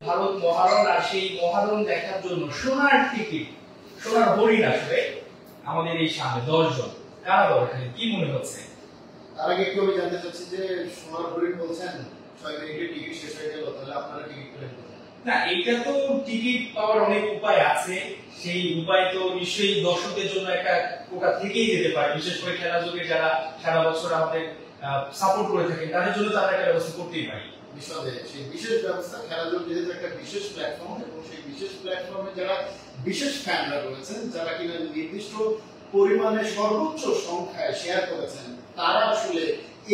ভারত মহারণ, আর সেই মহারণ দেখার জন্য সোনার টিকিট, সোনার হরিণ আসবে আমাদের এই সামনে 10 জন। কারা দরকার, কি মনে হচ্ছে? তার আগে একটু আমি জানতে চাচ্ছি যে সোনার হরিণ বলছেন 6 মিনিটে টিকিট শেষ হয়ে গেল, তাহলে আপনারা টিকিট পেলেন না? এটা তো টিকিট পাওয়ার অনেক উপায় আছে, সেই উপায় তো নিশ্চয়ই দর্শকদের জন্য একটা কোটা থেকেই যেতে পারে, বিশেষ করে খেলা যুগে যারা সারা বছর আমাদের সাপোর্ট করে থাকেন তাদের জন্য তারা একটা ব্যবস্থা করতেই পারে। নিঃসন্দেহে সেই বিশেষ ব্যবস্থা, খেলাধুলা যেহেতু একটা বিশেষ প্ল্যাটফর্ম, এবং সেই বিশেষ প্ল্যাটফর্মে যারা বিশেষ ফ্যানরা রয়েছেন, যারা কিনা নির্দিষ্ট পরিমাণে সর্বোচ্চ সংখ্যায় শেয়ার করেছেন, তারা আসলে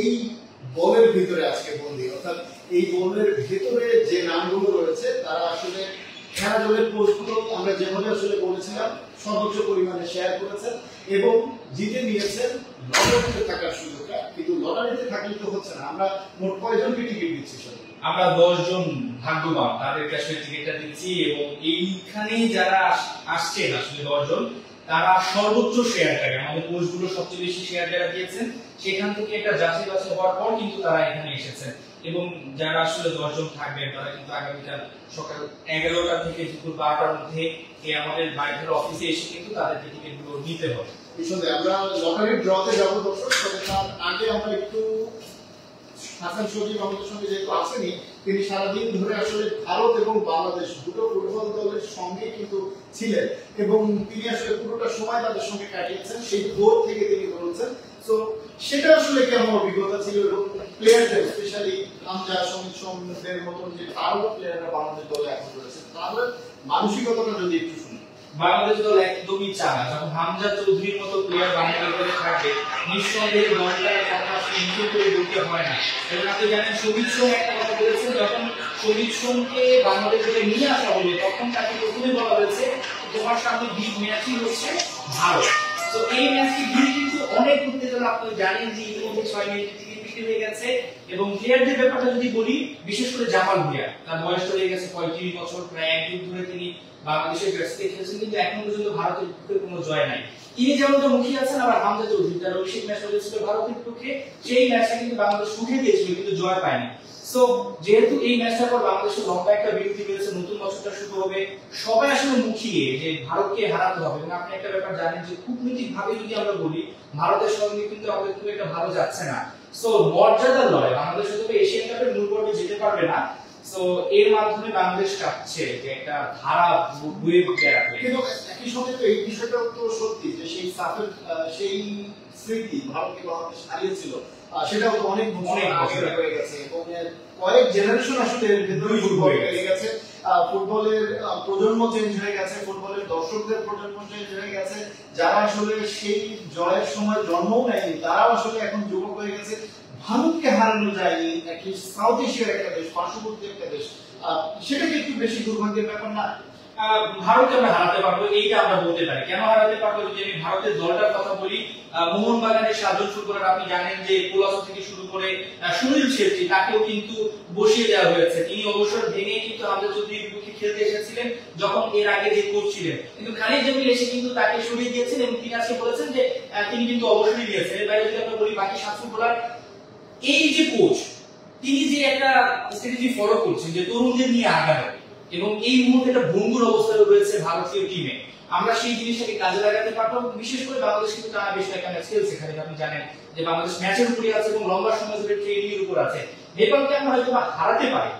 এই বলের ভিতরে আজকে বন্দী। অর্থাৎ এই বলের ভিতরে যে নামগুলো রয়েছে তারা আসলে খেলাধুলার পোস্টগুলো আমরা যেভাবে আসলে বলেছিলাম সর্বোচ্চ পরিমাণে শেয়ার করেছেন এবং জিতে নিয়েছেন লটারিতে থাকার সুযোগটা। কিন্তু লটারিতে থাকলে তো হচ্ছে না, আমরা মোট কয়জনকে টিকিট দিচ্ছি? আমরা 10 জন ভাগ্যবান, তাদেরকে আসলে টিকিটটা দিচ্ছি, এবং এইখানে যারা আসছেন আসলে 10 জন, তারা সর্বোচ্চ শেয়ারকারী, আমাদের পোস্টগুলো সবচেয়ে বেশি শেয়ার যারা দিয়েছেন সেখান থেকে একটা যাচাই বাছাই হওয়ার পর কিন্তু তারা এখানে এসেছেন। এবং যারা আসলে 10 জন থাকবেন তারা কিন্তু আগামীকাল সকাল 11টা থেকে দুপুর 12টার মধ্যে আমাদের বাইরের অফিসে এসে কিন্তু তাদেরকে টিকিটগুলো নিতে হবে। নিঃসন্দেহে আমরা লটারির ড্রতে যাবো দর্শক, তবে তার আগে আমরা একটু হাসান সজীব আমাদের সঙ্গে যেহেতু আসেনি, তিনি সারাদিন ধরে আসলে ভারত এবং বাংলাদেশ দুটো ফুটবল দলের সঙ্গে কিন্তু ছিলেন এবং তিনি আসলে পুরোটা সময় তাদের সঙ্গে কাটিয়েছেন, সেই ভোর থেকে তিনি বলছেন। তো সেটা আসলে কেমন অভিজ্ঞতা ছিল, এবং প্লেয়ারদের স্পেশালি হামজা, সমিত সোমদের মতন যে আরো প্লেয়াররা বাংলাদেশ দলে এখন রয়েছে, তাদের মানসিকতাটা যদি একটু শুনি। বাংলাদেশ দল একদমই চায় না, যখন হামজা চৌধুরীর মতো প্লেয়ার বাংলাদেশ দলে থাকবে নিঃসন্দেহে দলটার কথা নিজে করে বলতে হয় না। এবং আপনি জানেন সমিত সোম একটা কথা বলেছেন, যখন সমিত সোমকে বাংলাদেশ দলে নিয়ে আসা হলো তখন তাকে প্রথমে বলা হয়েছে তোমার সামনে বিগ ম্যাচই হচ্ছে ভারত। তো এই ম্যাচটি ঘিরে কিন্তু অনেক উত্তেজনা, আপনি জানেন যে ইতিমধ্যে 6 মিনিটের টিকিট বিক্রি হয়ে গেছে। এবং প্লেয়ারদের ব্যাপারটা যদি বলি, বিশেষ করে জামাল ভুঁইয়া, তার বয়স হয়ে গেছে 35 বছর, প্রায় 1 যুগ ধরে তিনি বাংলাদেশের ব্যাটসকে খেলেছেন, কিন্তু এখন পর্যন্ত ভারতের বিপক্ষে কোনো জয় নাই। তিনি যেমনটা মুখিয়ে আছেন, আবার হামজা চৌধুরী তার অভিষেক ম্যাচ হয়েছিল ভারতের বিপক্ষে, সেই ম্যাচটা কিন্তু বাংলাদেশ সুখে দিয়েছিল কিন্তু জয় পায়নি। সো যেহেতু এই ম্যাচটার পর বাংলাদেশের লম্বা একটা বিরতি রয়েছে, নতুন বছরটা শুরু হবে, সবাই আসলে মুখিয়ে যে ভারতকে হারাতে হবে। এবং আপনি একটা ব্যাপার জানেন যে কূটনৈতিক ভাবে যদি আমরা বলি, ভারতের সঙ্গে কিন্তু আমাদের খুব একটা ভালো যাচ্ছে না। সো মর্যাদার লড়াই, বাংলাদেশ হয়তো এশিয়ান কাপের মূল পর্বে যেতে পারবে না, সো এর মাধ্যমে বাংলাদেশ চাচ্ছে যে একটা ধারা বয়ে বেড়াবে। কিন্তু একই সঙ্গে তো এই বিষয়টাও তো সত্যি যে সেই সাফের সেই স্মৃতি ভারতকে বাংলাদেশ হারিয়েছিল, সেটাও তো অনেক বছর আগে হয়ে গেছে এবং কয়েক জেনারেশন আসলে ভেতরে ফুটবল হয়ে গেছে। ফুটবলের প্রজন্ম চেঞ্জ হয়ে গেছে, ফুটবলের দর্শকদের প্রজন্ম চেঞ্জ হয়ে গেছে, যারা আসলে সেই জয়ের সময় জন্মও নেয়নি তারাও আসলে এখন যুবক হয়ে গেছে। ভারতকে হারানো যায়নি, অ্যাটলিস্ট সাউথ এশিয়ার একটা দেশ, পার্শ্ববর্তী একটা দেশ, সেটাকে একটু বেশি দুর্ভাগ্যের ব্যাপার না? ভারতকে আমরা হারাতে পারবো, এইটা আমরা বলতে পারি। কেন হারাতে পারবো, যদি আমি ভারতের দলটার কথা বলি, মোহনবাগানের 7 জন ফুটবলার, আপনি জানেন যে কোলাসো থেকে শুরু করে সুনীল ছেত্রী, তাকেও কিন্তু বসিয়ে দেওয়া হয়েছে। তিনি অবসর ভেঙে কিন্তু হামজা চৌধুরীর বিপক্ষে খেলতে এসেছিলেন যখন এর আগে যে কোচ ছিলেন, কিন্তু খালিদ জামিল এসে কিন্তু তাকে সরিয়ে দিয়েছেন এবং তিনি আজকে বলেছেন যে তিনি কিন্তু অবসরই নিয়েছেন। এর বাইরে যদি আমরা বলি বাকি 7 ফুটবলার, এই যে কোচ তিনি যে একটা স্ট্র্যাটেজি ফলো করছেন যে তরুণদের নিয়ে আগানো, এবং এই মুহূর্তে একটা ভঙ্গুর অবস্থায় রয়েছে ভারতীয় টিমে, আমরা সেই জিনিসটাকে কাজে লাগাতে পারবো। বিশেষ করে বাংলাদেশ কিন্তু টানা বেশ কয়েকটা ম্যাচ খেলছে, খালি আপনি জানেন যে বাংলাদেশ ম্যাচের উপরে আছে এবং লম্বা সময় ধরে ট্রেনিং এর উপর আছে। নেপালকে আমরা হয়তো হারাতে পারি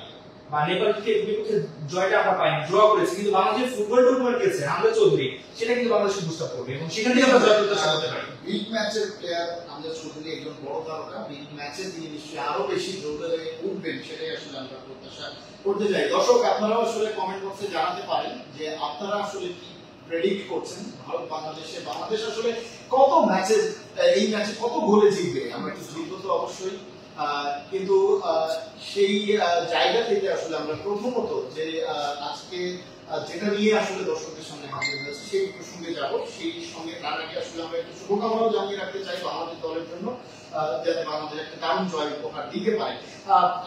বা নেপালকে বিপক্ষে জয়টা আমরা পাইনি, ড্র করেছি, কিন্তু বাংলাদেশের ফুটবল টুর্নামেন্ট খেলছে হামজা চৌধুরী, সেটা কিন্তু বাংলাদেশ বুঝতে পারবে এবং সেখান থেকে আমরা জয় প্রত্যাশা করতে পারি। বিগ ম্যাচের প্লেয়ার হামজা চৌধুরী একজন বড় তারকা, বিগ ম্যাচে তিনি নিশ্চয়ই আরো বেশি জোরে উঠবেন, সেটাই আসলে আমরা প্রত্যাশা করতে চাই। দর্শক আপনারাও আসলে কমেন্ট বক্সে জানাতে পারেন যে আপনারা আসলে কি প্রেডিক্ট করছেন ভারত বাংলাদেশে, বাংলাদেশ আসলে কত ম্যাচে, এই ম্যাচে কত গোলে জিতবে। আমরা একটু জিতবো তো অবশ্যই, কিন্তু সেই জায়গা থেকে আসলে আমরা প্রথমত যে আজকে যেটা নিয়ে আসলে দর্শকদের সামনে হাজির হয়েছে সেই প্রসঙ্গে যাব। সেই সঙ্গে তার আগে আসলে আমরা একটু শুভকামনাও জানিয়ে রাখতে চাই বাংলাদেশ দলের জন্য, যাতে বাংলাদেশ একটা দারুণ জয় উপহার দিতে পারে।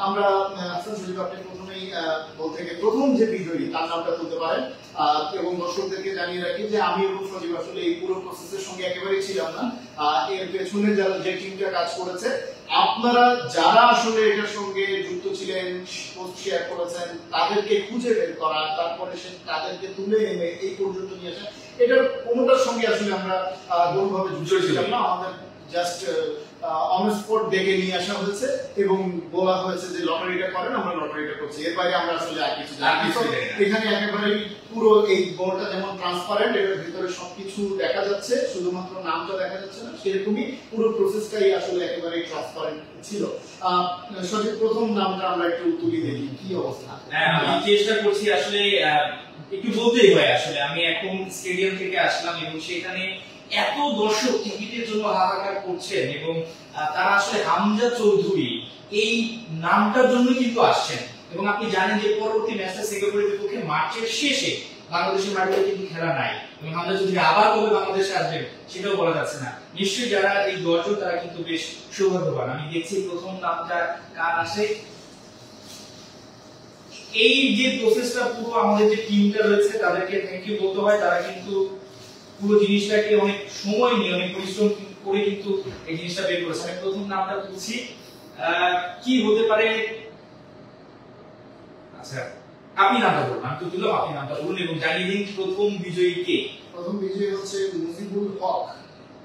আমরা হাসান সজীব, আপনি প্রথমেই বলতে গিয়ে প্রথম যে বিজয়ী তার নামটা তুলতে পারেন, এবং দর্শকদেরকে জানিয়ে রাখি যে আমি এবং সজীব আসলে এই পুরো প্রসেসের সঙ্গে একেবারেই ছিলাম না। এর পেছনে যারা যে টিমটা কাজ করেছে আপনারা যারা আসলে এটার সঙ্গে যুক্ত ছিলেন, পোস্ট শেয়ার করেছেন, তাদেরকে খুঁজে বের করা, তারপরে সে তাদেরকে তুলে এনে এই পর্যন্ত নিয়ে আসা, এটার কোনোটার সঙ্গে আসলে আমরা কোনোভাবে যুক্ত ছিলাম না। আমাদের জাস্ট অন স্পট ডেকে নিয়ে আসা হয়েছে এবং বলা হয়েছে যে লটারিটা করেন, আমরা লটারিটা করছি। এর বাইরে আমরা আসলে আর কিছু জানি না। এখানে একেবারেই পুরো এই বোর্ডটা যেমন ট্রান্সপারেন্ট, এর ভিতরে সবকিছু দেখা যাচ্ছে, শুধুমাত্র নামটা দেখা যাচ্ছে না, সেরকমই পুরো প্রসেসটাই আসলে একেবারেই ট্রান্সপারেন্ট ছিল। সঠিক প্রথম নামটা আমরা একটু তুলে দেখি কি অবস্থা। হ্যাঁ, আমি চেষ্টা করছি আসলে একটু বলতেই হয়। আসলে আমি এখন স্টেডিয়াম থেকে আসলাম এবং সেখানে এত দর্শক টিকিটের জন্য হাহাকার করছেন এবং তারা আসলে হামজা চৌধুরী এই নামটার জন্য কিন্তু আসছেন। এবং আপনি জানেন যে পরবর্তী ম্যাচটা সিঙ্গাপুরের বিপক্ষে মার্চের শেষে, বাংলাদেশের মাটিতে কিন্তু খেলা নাই এবং হামজা চৌধুরী আবার কবে বাংলাদেশে আসবেন সেটাও বলা যাচ্ছে না। নিশ্চয়ই যারা এই দর্শক তারা কিন্তু বেশ সৌভাগ্যবান। আমি দেখছি প্রথম নামটা কার আসে। এই যে প্রসেসটা পুরো আমাদের যে টিমটা রয়েছে তাদেরকে থ্যাংক ইউ বলতে হয়। তারা কিন্তু পুরো জিনিসটাকে অনেক সময় নিয়ে অনেক পরিশ্রম করে কিন্তু এই জিনিসটা বের করেছে। আমি প্রথম নামটা বলছি, কি হতে পারে? আচ্ছা, আপনি নামটা বলুন। আমি তো দিলাম, আপনি নামটা বলুন এবং জানিয়ে দিন প্রথম বিজয়ী কে। প্রথম বিজয়ী হচ্ছে মুজিবুল হক।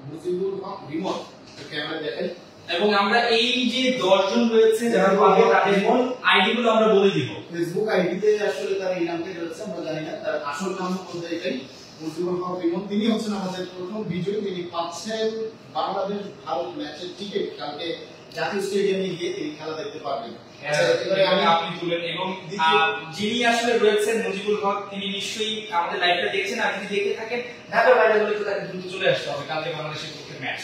মুজিবুল হক রিমোট ক্যামেরা দেখেন। এবং আমরা এই যে 10 জন রয়েছে যারা পাবে তাদের আইডি গুলো আমরা বলে দিব। ফেসবুক আইডিতে আসলে তার এই নামটা রয়েছে, আমরা জানি না তার আসল নাম কোনটা। এটাই মুজিবুল হক রিমোট। তিনি হচ্ছেন আমাদের প্রথম বিজয়ী। তিনি পাচ্ছেন বাংলাদেশ ভারত ম্যাচের টিকিট। কালকে জাতীয় স্টেডিয়ামে গিয়ে তিনি খেলা দেখতে পারবেন। এবারে আপনি তুলেন এবং যিনি আসলে রয়েছেন মুজিবুল হক, তিনি নিশ্চয়ই আমাদের লাইভটা দেখছেন। আর যদি দেখে থাকেন ঢাকার বাইরে হলে তো তাকে দ্রুত চলে আসতে হবে, কালকে বাংলাদেশের পক্ষে ম্যাচ।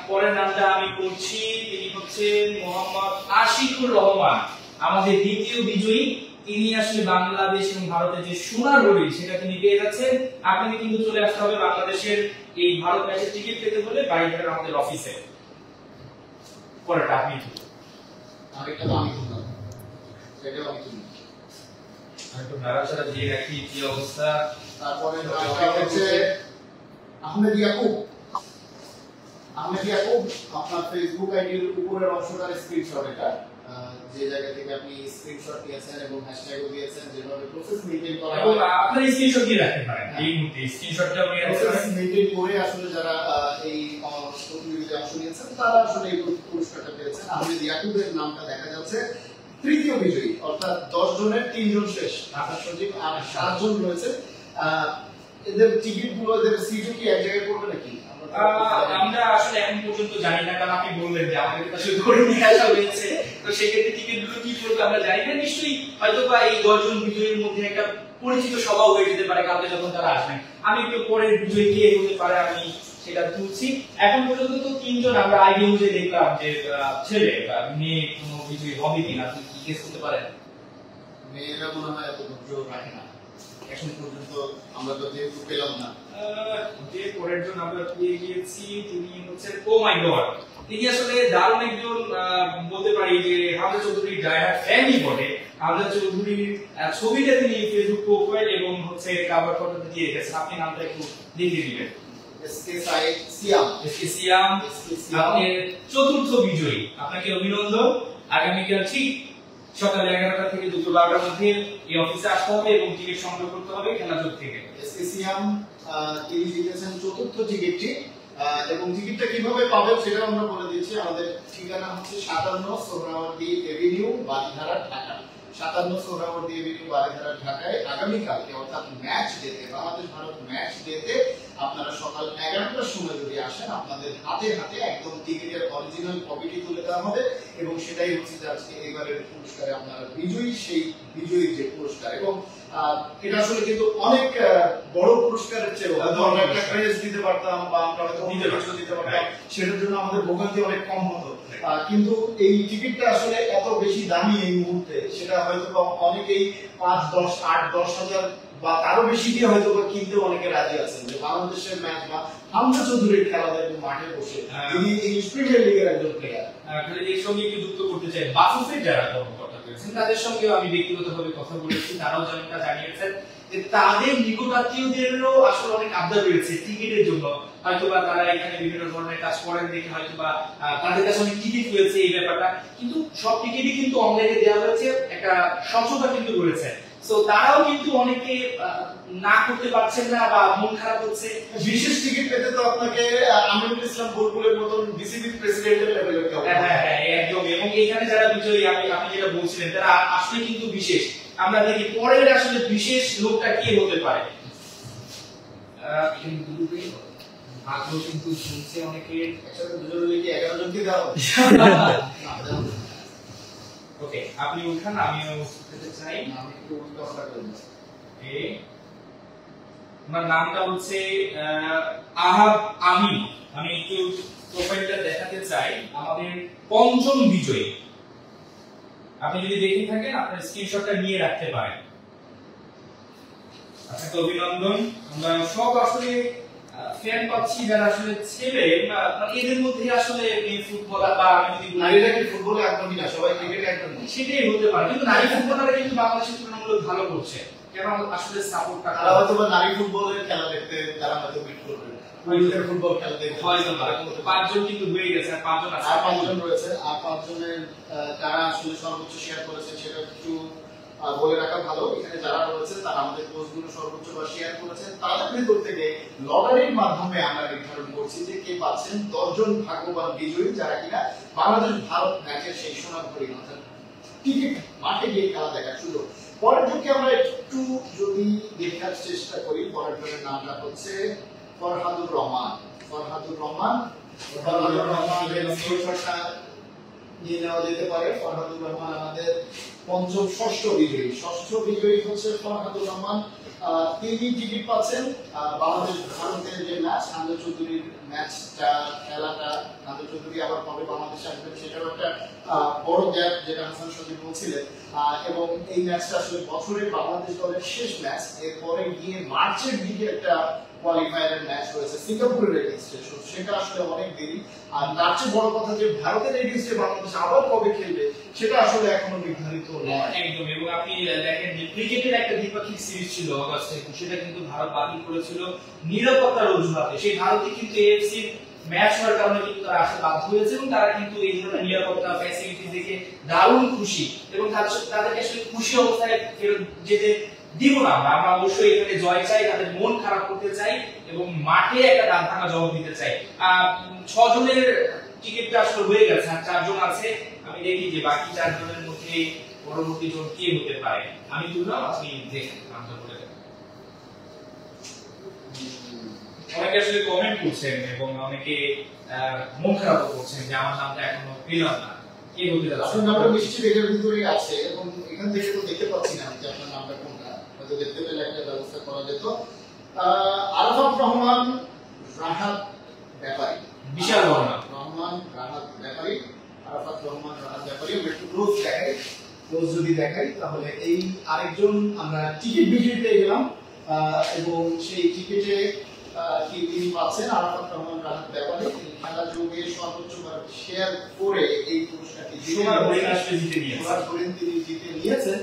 পরের নামটা আমি পড়ছি, তিনি হচ্ছেন মোহাম্মদ আশিকুর রহমান, আমাদের দ্বিতীয় বিজয়ী। তিনি আসলে বাংলাদেশ এবং ভারতের যে সোনার হরিণ সেটা তিনি পেয়ে যাচ্ছেন। আপনাকে কিন্তু চলে আসতে হবে বাংলাদেশের এই ভারত ম্যাচের টিকিট পেতে হলে বাড়িঘাটের আমাদের অফিসে। পরেরটা আপনি আরেকটা তো আমি তুললাম, সেটাও আমি তুললাম। একটু নাড়াচাড়া দিয়ে রাখি কি অবস্থা। তারপরে নামটা হচ্ছে আহমেদ ইয়াকুব। আহমেদ ইয়াকুব আপনার ফেসবুক আইডির উপরের অংশটার স্ক্রিনশট। এটা যে জায়গা থেকে আপনি স্ক্রিনশট নিয়েছেন এবং হ্যাশট্যাগও দিয়েছেন, যেভাবে প্রসেস মেইনটেইন করা হয়, এবং আপনি স্ক্রিনশট দিয়ে রাখতে পারেন। এই মুহূর্তে স্ক্রিনশটটা নিয়ে প্রসেস মেইনটেইন করে আসলে যারা এই প্রতিযোগিতায় অংশ নিয়েছেন তারা আসলে এই পুরস্কারটা পেয়েছেন। আহমেদ ইয়াকুবের নামটা দেখা যাচ্ছে তৃতীয় বিজয়ী, অর্থাৎ 10 জনের 3 জন শেষ। ঢাকা সচিব আর 7 জন রয়েছে। এদের টিকিট গুলো, এদের সিটও কি এক জায়গায় পড়বে নাকি আমরা আসলে এখন পর্যন্ত জানি না, কারণ আপনি বললেন যে আমাদের কাছে ধরে নিয়ে আসা হয়েছে, তো সেক্ষেত্রে টিকিট গুলো কি পড়বে আমরা জানি না। নিশ্চয়ই হয়তো বা এই 10 জন বিজয়ীর মধ্যে একটা পরিচিত সভা হয়ে যেতে পারে কালকে যখন তারা আসবেন। আমি একটু পরের বিজয়ী কে হতে পারে আমি সেটা তুলছি। এখন পর্যন্ত তো 3 জন আমরা আইডি অনুযায়ী দেখলাম যে ছেলে বা মেয়ে কোনো বিজয়ী হবে কিনা, আপনি কি গেস করতে পারেন? মেয়েরা মনে হয় এত ধৈর্য রাখে না, এখন পর্যন্ত আমরা তো যেহেতু পেলাম না। যে পরের জন আমরা পেয়ে গিয়েছি তিনি হচ্ছেন, ও মাই গড, তিনি আসলে দারুণ একজন বলতে পারি যে হামজা চৌধুরী ডায়ার ফ্যানই বটে। হামজা চৌধুরীর ছবিটা তিনি ফেসবুক প্রোফাইল এবং হচ্ছে কভার ফটোতে দিয়ে রেখেছেন। আপনি নামটা একটু দেখিয়ে দিবেন। এসকে সিয়াম। এসকে সিয়াম আপনি চতুর্থ বিজয়ী, আপনাকে অভিনন্দন। আগামীকাল ঠিক সকাল 11টা থেকে দুপুর 12টার মধ্যে এই অফিসে আসতে হবে এবং টিকিট সংগ্রহ করতে হবে খেলাধুলা থেকে। এসকে সিয়াম তিনি জিতেছেন চতুর্থ টিকিটটি এবং টিকিটটা কিভাবে পাবেন সেটা আমরা বলে দিয়েছি। আমাদের ঠিকানা হচ্ছে 57 সোহরাওয়ার্দী এভিনিউ, বালিধারা, ঢাকা। 57 সোহরাওয়ার্দী এভিনিউ, বালিধারা, ঢাকায় আগামীকালকে অর্থাৎ ম্যাচ ডেতে, বাংলাদেশ ভারত ম্যাচ ডেতে আপনারা সকাল 11টার সময় যদি আসেন, আপনাদের হাতে হাতে একদম টিকিটের অরিজিনাল কপিটি তুলে দেওয়া হবে এবং সেটাই হচ্ছে যে আজকে এবারের পুরস্কারে আপনারা বিজয়ী, সেই বিজয়ীর যে পুরস্কার। এবং এটা আসলে কিন্তু অনেক বড় পুরস্কারের চেয়ে আমরা একটা প্রাইজ দিতে পারতাম বা আমরা হয়তো দিতে পারতাম, সেটার জন্য আমাদের ভোগান্তি অনেক কম হতো। কিন্তু এই টিকিটটা আসলে এত বেশি দামি এই মুহূর্তে, সেটা হয়তো অনেকেই 5, 10, 8, 10 হাজার বা তারও বেশি দিয়ে হয়তো কিনতে অনেকে রাজি আছেন। যে বাংলাদেশের ম্যাচ বা হামজা চৌধুরীর খেলা দেখবেন মাঠে বসে, তিনি ইংলিশ প্রিমিয়ার লিগের একজন প্লেয়ার। এর সঙ্গে একটু যুক্ত করতে চাই বাফুফের যারা কর্মকর্তা পেরেছেন। তাদের সঙ্গেও আমি ব্যক্তিগতভাবে কথা বলেছি, তারাও যেমনটা জানিয়েছেন যে তাদের নিকটাত্মীয়দেরও আসলে অনেক আবদার রয়েছে টিকিটের জন্য, হয়তোবা তারা এখানে বিভিন্ন ধরনের কাজ করেন দেখে হয়তোবা তাদের কাছে অনেক টিকিট রয়েছে এই ব্যাপারটা, কিন্তু সব টিকিটই কিন্তু অনলাইনে দেওয়া হয়েছে, একটা স্বচ্ছতা কিন্তু রয়েছে। সো তারাও কিন্তু অনেকে না করতে পারছেন না বা মন খারাপ হচ্ছে। বিশেষ টিকিট পেতে তো আপনাকে আমিনুল ইসলাম বুলবুলের মতন বিসিবি প্রেসিডেন্টের লেভেলের কেউ। হ্যাঁ একদম। এবং এখানে যারা বিজয়ী আপনি যেটা বলছিলেন তারা আসলে কিন্তু বিশেষ। আমরা দেখি পরের আসলে বিশেষ লোকটা কে হতে পারে। আগ্রহ কিন্তু শুনছে অনেকে, একসাথে দুজন মিলে 11 জনকে দাও। ওকে, আপনি উঠান, আমিও খেতে চাই। আমি একটু উল্টো কথা করব। ওনার নামটা হচ্ছে আহাব আমিন। আমি একটু প্রোফাইলটা দেখাতে চাই। আমাদের পঞ্চম বিজয়ী। আপনি যদি দেখে থাকেন আপনার স্ক্রিনশটটা নিয়ে রাখতে পারেন। আপনাকে অভিনন্দন। আমরা সব আসলে ফ্যান পাচ্ছি যারা আসলে ছেলে, এদের মধ্যে আসলে ফুটবলার বা আমি যদি নারীরা কি ফুটবলে আগ্রহী না, সবাই ক্রিকেটে আগ্রহী। সেটাই হতে পারে, কিন্তু নারী ফুটবলাররা কিন্তু বাংলাদেশের তুলনামূলক ভালো করছে। কেন আসলে সাপোর্টটা তারা হয়তো নারী ফুটবলের খেলা দেখতে তারা হয়তো মিট করবে, পুরুষদের ফুটবল খেলা দেখতে হয়তো পাঁচজন কিন্তু হয়ে গেছে, আর পাঁচজন আছে, আর 5 জন রয়েছে। আর 5 জনের কারা আসলে সর্বোচ্চ শেয়ার করেছে সেটা একটু বলে রাখা ভালো। এখানে যারা রয়েছে তারা আমাদের পোস্টগুলো সর্বোচ্চ বা শেয়ার করেছেন, তাদের ভিতর থেকে লটারির মাধ্যমে আমরা নির্ধারণ করছি যে কে পাচ্ছেন 10 জন ভাগ্যবান বিজয়ী, যারা কিনা বাংলাদেশ ভারত ম্যাচের সেই সোনার অর্থাৎ টিকিট মাঠে গিয়ে খেলা দেখার সুযোগ। পরের জনকে আমরা একটু যদি দেখার চেষ্টা করি, পরের জনের নামটা হচ্ছে ফরহাদুর রহমান। ফরহাদুর রহমানের স্ক্রিনশটটা নিয়ে নেওয়া যেতে পারে। ফরহাদুর রহমান আমাদের পঞ্চম ষষ্ঠ বিজয়ী হচ্ছে ফরহাদুর রহমান। তিনি টিকিট পাচ্ছেন বাংলাদেশ ভারতের যে ম্যাচ, হামজা চৌধুরীর ম্যাচটা খেলাটা, হামজা চৌধুরী আবার কবে বাংলাদেশে আসবেন সেটাও একটা বড় গ্যাপ, যেটা হাসান সজীব বলছিলেন। এবং এই ম্যাচটা আসলে বছরের বাংলাদেশ দলের শেষ ম্যাচ। এরপরে গিয়ে মার্চের দিকে একটা কোয়ালিফায়ারের ম্যাচ রয়েছে সিঙ্গাপুরের এগেইনস্টে, সেটা আসলে অনেক দেরি। আর তার চেয়ে বড় কথা যে ভারতের এগেইনস্টে বাংলাদেশ আবার কবে খেলবে সেটা আসলে এখনো নির্ধারিত নয়। একদম। এবং আপনি দেখেন যে ক্রিকেটের একটা দ্বিপাক্ষিক সিরিজ ছিল অগাস্টে, সেটা কিন্তু ভারত বাতিল করেছিল নিরাপত্তার অজুহাতে। সেই ভারতে কিন্তু এএফসি ম্যাচ হওয়ার কারণে কিন্তু তারা আসতে বাধ্য হয়েছে, এবং তারা কিন্তু এই ধরনের নিরাপত্তা ফ্যাসিলিটি দেখে দারুণ খুশি, এবং তাদেরকে আসলে খুশি অবস্থায় ফেরত যেতে দিব না। আমরা অবশ্যই এখানে জয় চাই, তাদের মন খারাপ করতে চাই এবং মাঠে একটা দাঁত ভাঙা জবাব দিতে চাই। 6 জনের টিকিটটা আসলে হয়ে গেছে, আর 4 জন আছে। আমি দেখি যে বাকি 4 জনের মধ্যে পরবর্তী জন কে হতে পারে। আমি তুললাম, আপনি দেখেন নামটা বলে দেন। অনেকে আসলে কমেন্ট করছেন এবং অনেকে মন খারাপ করছেন যে আমার নামটা এখনো পেলাম না, কে হতে যাচ্ছে। আপনার নামটা নিশ্চয়ই এর ভিতরেই আছে, এবং এখান থেকে তো দেখতে পাচ্ছি না যে আপনার নামটা কোনটা, হয়তো দেখতে পেলে একটা ব্যবস্থা করা যেত। আরাফাত রহমান রাহাত ব্যাপারী, বিশাল বড় নাম। রহমান রাহাত ব্যাপারী, আরাফাত রহমান রাহাত ব্যাপারী। আমরা একটু ক্লোজ যদি দেখাই তাহলে এই আরেকজন আমরা টিকিট বিক্রি পেয়ে গেলাম, এবং সেই টিকিটে কি তিনি পাচ্ছেন আরাফাত রহমান রাহাত ব্যাপারী। খেলা যোগে সর্বোচ্চ শেয়ার করে এই পুরস্কারটি তিনি জিতে নিয়েছেন।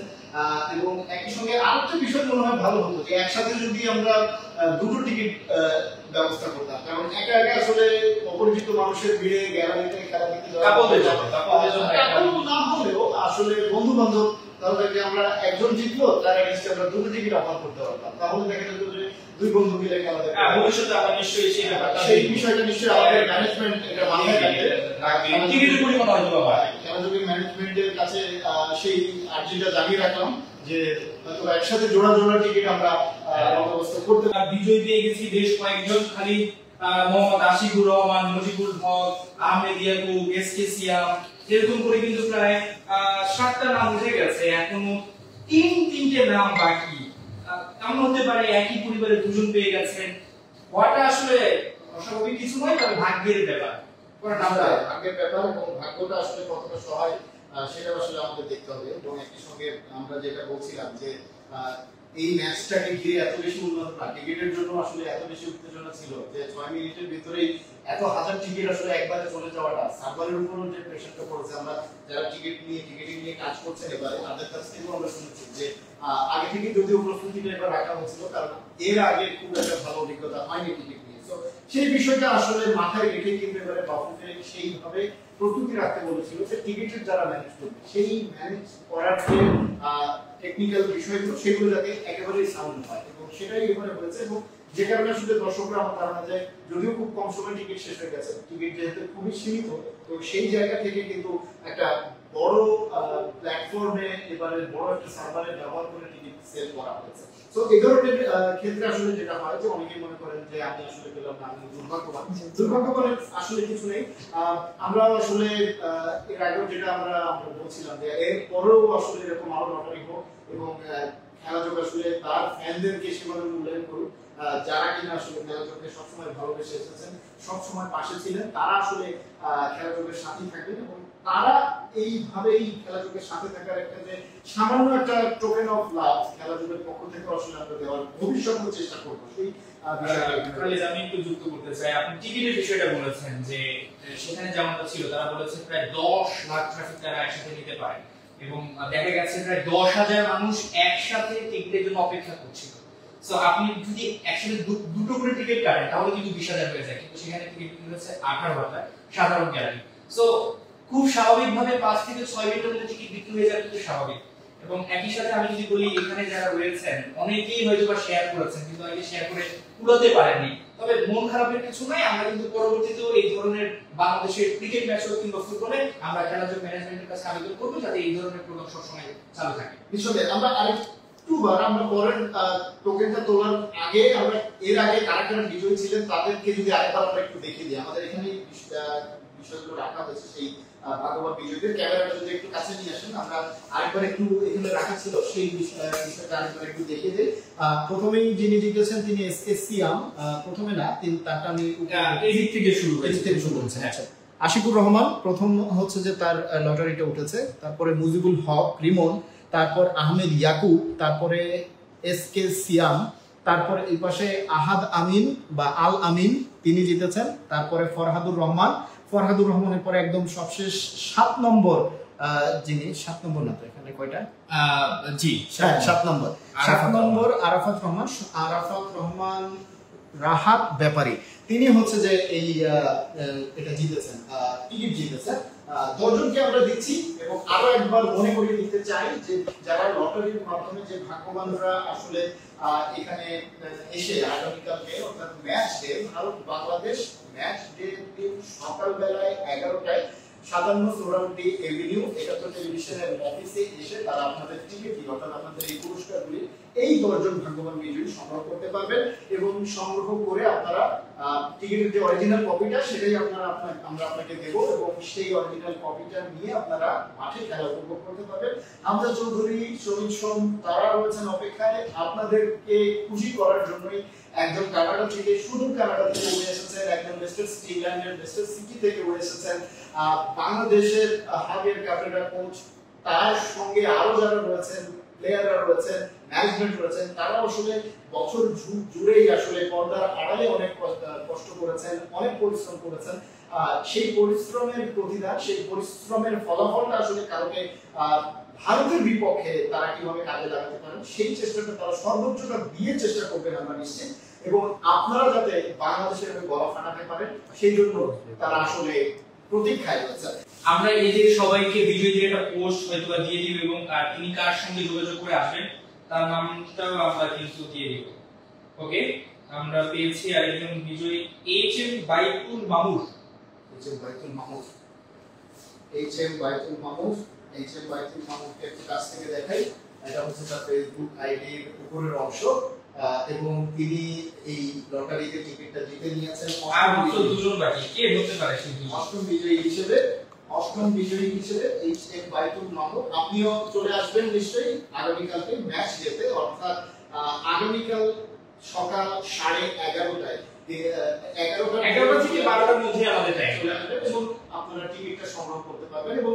এবং একই সঙ্গে আরেকটা বিষয় মনে হয় ভালো হতো যে একসাথে যদি আমরা দুটো টিকিট ব্যবস্থা করতাম, কারণ একা একা আসলে অপরিচিত মানুষের ভিড়ে গ্যালারিতে খেলা দেখতে না হলেও আসলে বন্ধু বান্ধব, তাদেরকে আমরা একজন জিতলো তার এগেইনস্টে আমরা দুটো টিকিট অফার করতে পারতাম, তাহলে দেখা যেত যে দুই বন্ধু মিলে খেলা দেখতে। ভবিষ্যতে আমরা নিশ্চয়ই সেই ব্যাপারটা, সেই বিষয়টা নিশ্চয়ই আমাদের ম্যানেজমেন্ট এটা মাথায় রাখবে। টিকিটের পরিমাণ হয়তো বা খেলাযোগী ম্যানেজমেন্টের কাছে সেই আর্জিটা জানিয়ে রাখলাম যে হয়তো একসাথে জোড়া টিকিট আমরা ব্যবস্থা করতে পারি। বিজয়ী পেয়ে গেছি বেশ কয়েকজন, খালি মোহাম্মদ আশিকুর রহমান, মুজিবুল হক, আহমেদ ইয়াকুব, এসকে সিয়াম, এরকম করে কিন্তু প্রায় 7টা নাম উঠে গেছে। এখনো তিনটে নাম বাকি। কেমন হতে পারে একই পরিবারে দুজন পেয়ে গেছেন? ওটা আসলে অস্বাভাবিক কিছু নয়, তবে ভাগ্যের ব্যাপার। ভাগ্যের ব্যাপার, এবং ভাগ্যটা আসলে কতটা সহায় সেটা আসলে আমাদের দেখতে হবে। এবং একই সঙ্গে আমরা যেটা বলছিলাম যে এই ম্যাচটাকে ঘিরে এত বেশি উন্মাদনা, টিকিটের জন্য আসলে এত বেশি উত্তেজনা ছিল যে 6 মিনিটের ভিতরেই এত হাজার টিকিট আসলে একবারে চলে যাওয়াটা, সার্ভারের উপরও যে প্রেশারটা পড়েছে, আমরা যারা টিকিটিং নিয়ে কাজ করছেন এবারে তাদের কাছ থেকেও আমরা শুনেছি যে আগে থেকে যদিও প্রস্তুতিটা এবার রাখা হয়েছিল, কারণ এর আগে খুব একটা ভালো অভিজ্ঞতা হয়নি টিকিট নিয়ে। তো সেই বিষয়টা আসলে মাথায় রেখে কিন্তু এবারে বাফুফে সেইভাবে প্রস্তুতি রাখতে বলেছিল যে টিকিটের যারা ম্যানেজ করবে সেই ম্যানেজ করার যে টেকনিক্যাল বিষয়গুলো সেগুলো যাতে একেবারেই সাউন্ড হয়, এবং সেটাই এবারে হয়েছে। এবং যে কারণে আসলে দর্শকরা আমার ধারণা যায় যদিও খুব কম সময় টিকিট শেষ হয়ে গেছে, টিকিট যেহেতু খুবই সীমিত, তো সেই জায়গা থেকে কিন্তু একটা বড় প্ল্যাটফর্মে এবারে বড় একটা সার্ভারে ব্যবহার করে টিকিট সেল করা হয়েছে। তো এই ধরনের ক্ষেত্রে আসলে যেটা হয় যে অনেকেই মনে করেন যে আমি আসলে পেলাম না, আমি দুর্ভাগ্যবান আসলে কিছু নেই। আমরা আসলে এর আগেও যেটা আমরা বলছিলাম যে এর পরেও আসলে এরকম আরো লটারি হোক এবং খেলাযোগ আসলে তার ফ্যানদেরকে সেভাবে মূল্যায়ন করুক, যারা কিনা আসলে খেলাযোগকে সবসময় ভালোবেসে এসেছেন, সবসময় পাশে ছিলেন, তারা আসলে খেলাযোগের সাথে থাকবেন এবং তারা এইভাবেই খেলাযোগের সাথে থাকার একটা যে সামান্য একটা টোকেন অফ লাভ খেলাযোগের পক্ষ থেকে আসলে আমরা দেওয়ার ভবিষ্যতে চেষ্টা করবো। সেই আমি একটু যুক্ত করতে চাই, আপনি টিকিটের বিষয়টা বলেছেন যে সেখানে যেমনটা ছিল, তারা বলেছে প্রায় 10 লাখ ট্রাফিক তারা একসাথে নিতে পারে এবং দেখা গেছে প্রায় 10,000 মানুষ একসাথে টিকিটের জন্য অপেক্ষা করছিল। সো আপনি যদি একসাথে দুটো করে টিকিট কাটেন তাহলে কিন্তু 20,000 হয়ে যায়, কিন্তু সেখানে টিকিট হচ্ছে 18,000 সাধারণ গ্যালারি। সো খুব স্বাভাবিকভাবে 5 থেকে 6 মিনিটের মধ্যে টিকিট বিক্রি হয়ে যাবে, কিন্তু স্বাভাবিক। এবং একই সাথে আমি যদি বলি এখানে যারা রয়েছেন অনেকেই হয়তো বা শেয়ার করেছেন কিন্তু আগে শেয়ার করে কুলাতে পারেননি, তবে মন খারাপের কিছু নাই। আমরা কিন্তু পরবর্তীতেও এই ধরনের বাংলাদেশের ক্রিকেট ম্যাচ হোক কিংবা ফুটবলে আমরা খেলাযোগ ম্যানেজমেন্টের কাছে আবেদন করবো যাতে এই ধরনের প্রোগ্রাম সবসময় চালু থাকে। পিছনে আমরা আরেকটুবার আমরা পরের টোকেনটা তোলার আগে আমরা এর আগে কারা কারা বিজয়ী ছিলেন তাদেরকে যদি আরেকবার আমরা একটু দেখিয়ে দিই। আমাদের এখানে বিষয়গুলো রাখা হয়েছে, সেই ভাগ্যবান বিজয়ীদের ক্যামেরাটা যদি একটু কাছে নিয়ে আসেন, আমরা আরেকবার একটু এখানে রাখা ছিল সেই বিষয়টা আরেকবার একটু দেখিয়ে দিই। প্রথমেই যিনি জিতেছেন তিনি এসকে সিয়াম, প্রথমে না তিনি তারটা আমি এই দিক থেকে শুরু করেছেন। আচ্ছা, আশিকুর রহমান প্রথম হচ্ছে যে তার লটারিটা উঠেছে, তারপরে মুজিবুল হক রিমন, তারপর আহমেদ ইয়াকুব, তারপরে এসকে সিয়াম, তারপরে এই পাশে আহাদ আমিন বা আল আমিন তিনি জিতেছেন, তারপরে ফরহাদুর রহমানের পরে একদম সবশেষ 7 নম্বর যিনি 7 নম্বর না তো এখানে কয়টা জি 7 নম্বর আরাফাত রহমান রাহাত ব্যাপারী, তিনি হচ্ছে যে এই এটা জিতেছেন, টিকিট জিতেছেন। 10 জনকে আমরা দিচ্ছি এবং আরো একবার মনে করিয়ে দিতে চাই যে যারা লটারির মাধ্যমে যে ভাগ্যবানরা আসলে এখানে এসে আগামীকালকে অর্থাৎ match day, Bharat Bangladesh match day দিন সকালবেলায় 11টায় 57 সোহরাওয়ার্দী এভিনিউ 71 টেলিভিশনের অফিসে এসে তারা আপনাদের টিকিট অর্থাৎ আপনাদের এই পুরস্কারগুলি এই 10 জন ভাগ্যবান বিজয়ী সংগ্রহ করতে পারবেন এবং সংগ্রহ করে আপনারা টিকিটের যে অরিজিনাল কপিটা সেটাই আমরা আপনাকে দেব এবং সেই অরিজিনাল কপিটা নিয়ে আপনারা মাঠে খেলা উপভোগ করতে পারবেন। হামজা চৌধুরী, শহীদ সোম তারা রয়েছেন অপেক্ষায় আপনাদেরকে খুশি করার জন্যই। একজন কানাডা থেকে, সুদূর কানাডা থেকে উড়ে এসেছেন, একজন লেস্টার সিটি, ইংল্যান্ডের লেস্টার সিটি থেকে উড়ে এসেছেন, বাংলাদেশের হাবিয়ার ক্যাপ্টেন কোচ, তার সঙ্গে আরো যারা রয়েছেন প্লেয়াররা রয়েছেন, ম্যানেজমেন্ট রয়েছেন, তারা আসলে বছর জুড়েই আসলে পর্দার আড়ালে অনেক কষ্ট করেছেন, অনেক পরিশ্রম করেছেন। সেই পরিশ্রমের প্রতিদান, সেই পরিশ্রমের ফলাফলটা আসলে কারণে ভারতের বিপক্ষে তারা কিভাবে কাজে লাগাতে পারেন সেই চেষ্টাটা তারা সর্বোচ্চটা দিয়ে চেষ্টা করবেন আমরা নিশ্চিত, এবং আপনারা যাতে বাংলাদেশের হয়ে গলা ফাটাতে পারেন সেই জন্য তারা আসলে প্রতীক্ষায় রয়েছে। আমরা এই যে সবাইকে বিজয়ীদের একটা পোস্ট হয়তো দিয়ে দিব এবং তিনি কার সঙ্গে যোগাযোগ করে আসবেন তার নামটাও আমরা কিন্তু দিয়ে দিব। ওকে, আমরা পেয়েছি আরেকজন বিজয়ী এইচএম বাইতুল মামুর। এইচএম বাইতুল মামুরকে একটু কাছ থেকে দেখাই। এটা হচ্ছে তার ফেসবুক আইডির উপরের অংশ এবং তিনি এই লটারিতে টিকিটটা জিতে নিয়েছেন। আর মাত্র 2 জন বাকি, কে হতে পারে সেই অষ্টম বিজয়ী হিসেবে এইচএম বাইতুল মামুর। আপনিও চলে আসবেন নিশ্চয়ই আগামীকালকে ম্যাচ ডেতে, অর্থাৎ আগামীকাল সকাল 11:30টায় 11টা থেকে 12টার মধ্যে আমাদের টাইম, এবং আপনারা টিকিটটা সংগ্রহ করতে পারবেন। এবং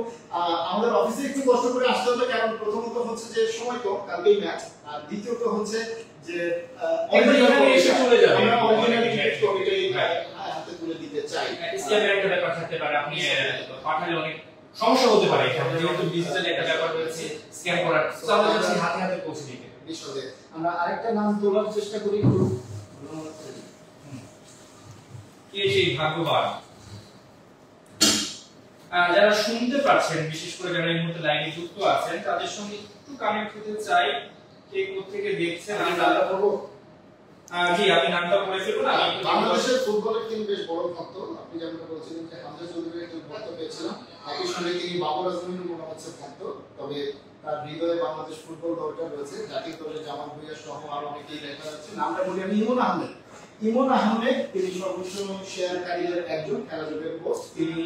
আমাদের অফিসে একটু কষ্ট করে আসতে হবে, কারণ প্রথমত হচ্ছে যে সময় কম, কালকেই ম্যাচ, আর দ্বিতীয়ত হচ্ছে যে এখানে এসে চলে যাবে, আমরা অরিজিনাল টিকিট কপিটাই হাতে তুলে দিতে চাই। স্ক্যামের একটা ব্যাপার থাকতে পারে, আপনি পাঠালে অনেক সমস্যা হতে পারে, এখানে যেহেতু ডিজিটাল একটা ব্যাপার রয়েছে স্ক্যাম করার, তো আমরা চাচ্ছি হাতে হাতে পৌঁছে দিতে। নিঃসন্দেহে আমরা আরেকটা নাম তোলার চেষ্টা করি একটু। কে সেই ভাগ্যবান? যারা শুনতে পাচ্ছেন, বিশেষ করে যারা এই মুহূর্তে লাইভে যুক্ত আছেন, তাদের সঙ্গে একটু কানেক্ট হতে চাই। কে কোথা থেকে দেখছেন? আমি নামটা বলবো। জি, আপনি নামটা বলে ফেলুন। আমি বাংলাদেশের ফুটবলের তিনি বেশ বড় ভক্ত। আপনি যেমনটা বলছিলেন যে হামজা চৌধুরীর একজন ভক্ত পেয়েছিলাম, একই সঙ্গে তিনি বাবর আজমের মনে হচ্ছে ভক্ত। তবে তার হৃদয়ে বাংলাদেশ ফুটবল দলটা রয়েছে, জাতীয় দলের জামাল ভুঁইয়া সহ আরো অনেকেই দেখা যাচ্ছে। নামটা বলি আমি ইমন আহমেদ। ইমন আহমেদ তিনি সর্বোচ্চ শেয়ারকারীদের একজন, খেলাযোগের পোস্ট। তিনি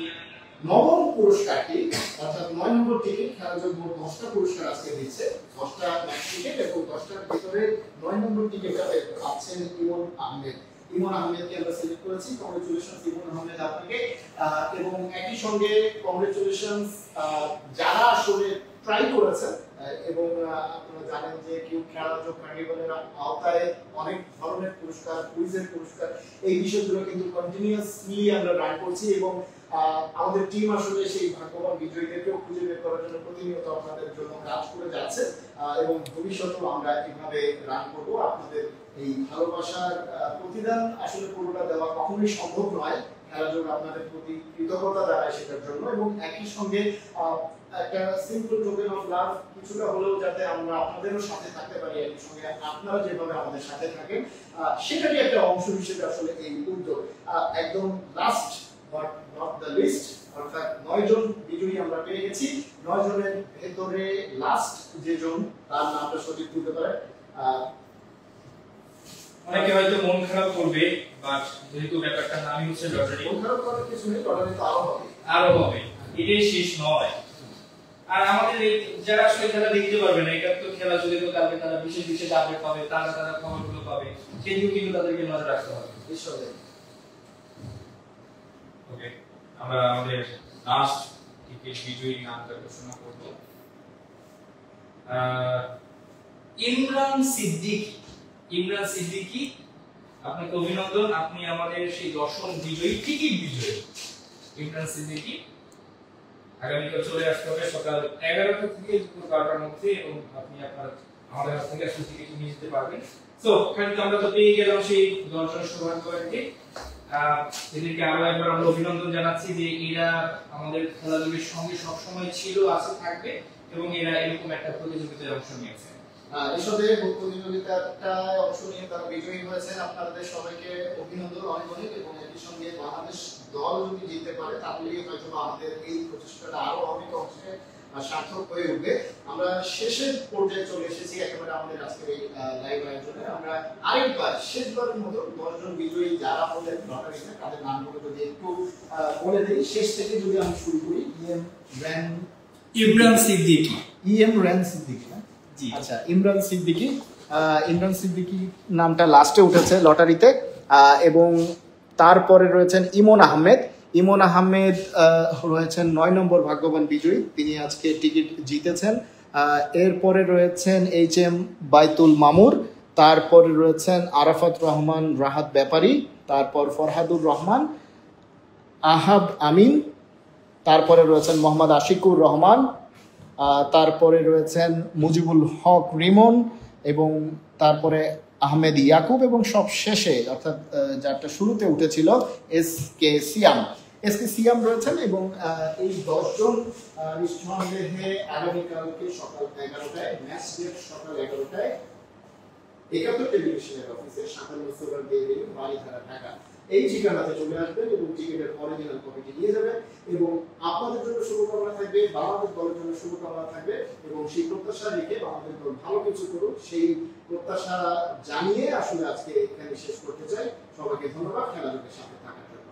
নবম পুরস্কারটি অর্থাৎ 9 নম্বর টিকিট, খেলাযোগ মোট 10টা পুরস্কার আজকে দিচ্ছে, 10টা ম্যাচ টিকিট, এবং 10টার ভিতরে 9 নম্বর টিকিটটা পাচ্ছেন ইমন আহমেদ। ইমন আহমেদকে আমরা সিলেক্ট করেছি। কংগ্রেচুলেশনস ইমন আহমেদ আপনাকে। এবং একই সঙ্গে কংগ্রেচুলেশনস যারা আসলে ট্রাই করেছেন, এবং আপনারা জানেন যে কিউ খেলাযোগ কার্নিভালের আওতায় অনেক ধরনের পুরস্কার, কুইজের পুরস্কার, এই বিষয়গুলো কিন্তু কন্টিনিউয়াসলি আমরা রান করছি, এবং আমাদের টিম আসলে সেই ভাগ্যবান বিজয়ীদেরকেও খুঁজে বের করার জন্য প্রতিনিয়ত আপনাদের জন্য কাজ করে যাচ্ছে, এবং ভবিষ্যতেও আমরা এইভাবে রান করব। আপনাদের এই ভালোবাসার প্রতিদান আসলে পুরোটা দেওয়া কখনোই সম্ভব নয়, খেলাযোগ আপনাদের প্রতি কৃতজ্ঞতা জানায় সেটার জন্য। এবং একই সঙ্গে একটা সিম্পল টোকেন অফ লাভ কিছুটা হলেও যাতে আমরা আপনাদেরও সাথে থাকতে পারি, একই সঙ্গে আপনারা যেভাবে আমাদের সাথে থাকেন সেটারই একটা অংশ হিসেবে আসলে এই উদ্যোগ। একদম last but not the least, অর্থাৎ 9 জন বিজয়ী আমরা পেয়ে গেছি। 9 জনের ভেতরে লাস্ট যে জন, তার নামটা সঠিক তুলতে পারে। অনেকে হয়তো মন খারাপ করবে, বাট যেহেতু ব্যাপারটা নামই হচ্ছে লটারি, মন খারাপ করার কিছু নেই, লটারি তো আরো হবে, এটাই শেষ নয়। আর আমাদের যারা আসলে খেলা দেখতে পারবে না, এটা তো খেলা চলে তো কালকে তারা বিশেষ বিশেষ আপডেট পাবে, তারা খবরগুলো পাবে, সেদিকেও কিন্তু তাদেরকে নজর রাখতে হবে। নিঃসন্দেহে। ওকে, আমরা আমাদের লাস্ট টিকিট বিজয়ী নামটা ঘোষণা করব। ইমরান সিদ্দিকী। ইমরান সিদ্দিকী, আপনাকে অভিনন্দন, আপনি আমাদের সেই 10ম বিজয়ী, টিকিট বিজয়ী ইমরান সিদ্দিকী। আগামীকাল চলে আসতে হবে সকাল 11টা থেকে দুপুর 12টার মধ্যে, এবং আপনি আমাদের কাছ থেকে আসলে টিকিট নিয়ে যেতে পারবেন। তো খানিক আমরা তো পেয়ে গেলাম সেই 10 জন সৌভাগ্যবানকে। এদেরকে আরো একবার আমরা অভিনন্দন জানাচ্ছি যে এরা আমাদের খেলাধুলার সঙ্গে সবসময় ছিল, আছে, থাকবে, এবং এরা এরকম একটা প্রতিযোগিতায় অংশ নিয়েছে। এসবে প্রতিযোগিতাটায় অংশ নিয়ে তারা বিজয়ী হয়েছেন। আপনাদের সবাইকে অভিনন্দন অনেক অনেক। এবং একই সঙ্গে বাংলাদেশ দল যদি জিততে পারে তাহলে হয়তো আমাদের এই প্রচেষ্টাটা আরো অনেক অংশে সার্থক হয়ে উঠবে। আমরা শেষের পর্যায়ে চলে এসেছি একেবারে আমাদের আজকের এই লাইভ আয়োজনে। আমরা আরেকবার শেষবারের মতো 10 জন বিজয়ী যারা হলেন লটারিতে, তাদের নামগুলো যদি একটু বলে দিই। শেষ থেকে যদি আমি শুরু করি, ইমরান সিদ্দিকী। ইমরান সিদ্দিকী, আচ্ছা, ইমরান সিদ্দিকী। ইমরান সিদ্দিকী নামটা লাস্টে উঠেছে লটারিতে। এবং তারপরে রয়েছেন ইমন আহমেদ। ইমন আহমেদ রয়েছেন 9 নম্বর ভাগ্যবান বিজয়ী, তিনি আজকে টিকিট জিতেছেন। এরপরে রয়েছেন HM বাইতুল মামুর, তারপরে রয়েছেন আরাফাত রহমান রাহাত ব্যাপারী, তারপর ফরহাদুর রহমান, আহাব আমিন, তারপরে রয়েছেন মোহাম্মদ আশিকুর রহমান, তারপরে রয়েছেন মুজিবুল হক রিমন, এবং তারপরে আহমেদ ইয়াকুব, এবং সব শেষে অর্থাৎ যারটা শুরুতে উঠেছিল SK সিয়াম রয়েছেন। এবং এই 10 জন নিঃসন্দেহে আগামীকালকে সকাল 11টায়, ম্যাচ ডেট সকাল 11টায় 71 টেলিভিশনের অফিসে 57 সুপার ডেইলি বাড়িধারা ঢাকা, এই ঠিকানাতে চলে আসবেন এবং টিকিটের অরিজিনাল কপিটি নিয়ে যাবেন। এবং আপনাদের জন্য শুভকামনা থাকবে, বাংলাদেশ দলের জন্য শুভকামনা থাকবে, এবং সেই প্রত্যাশা রেখে বাংলাদেশ দল ভালো কিছু করুক সেই প্রত্যাশা জানিয়ে আসলে আজকে এখানে শেষ করতে চাই। সবাইকে ধন্যবাদ খেলাধুলার সাথে থাকার জন্য।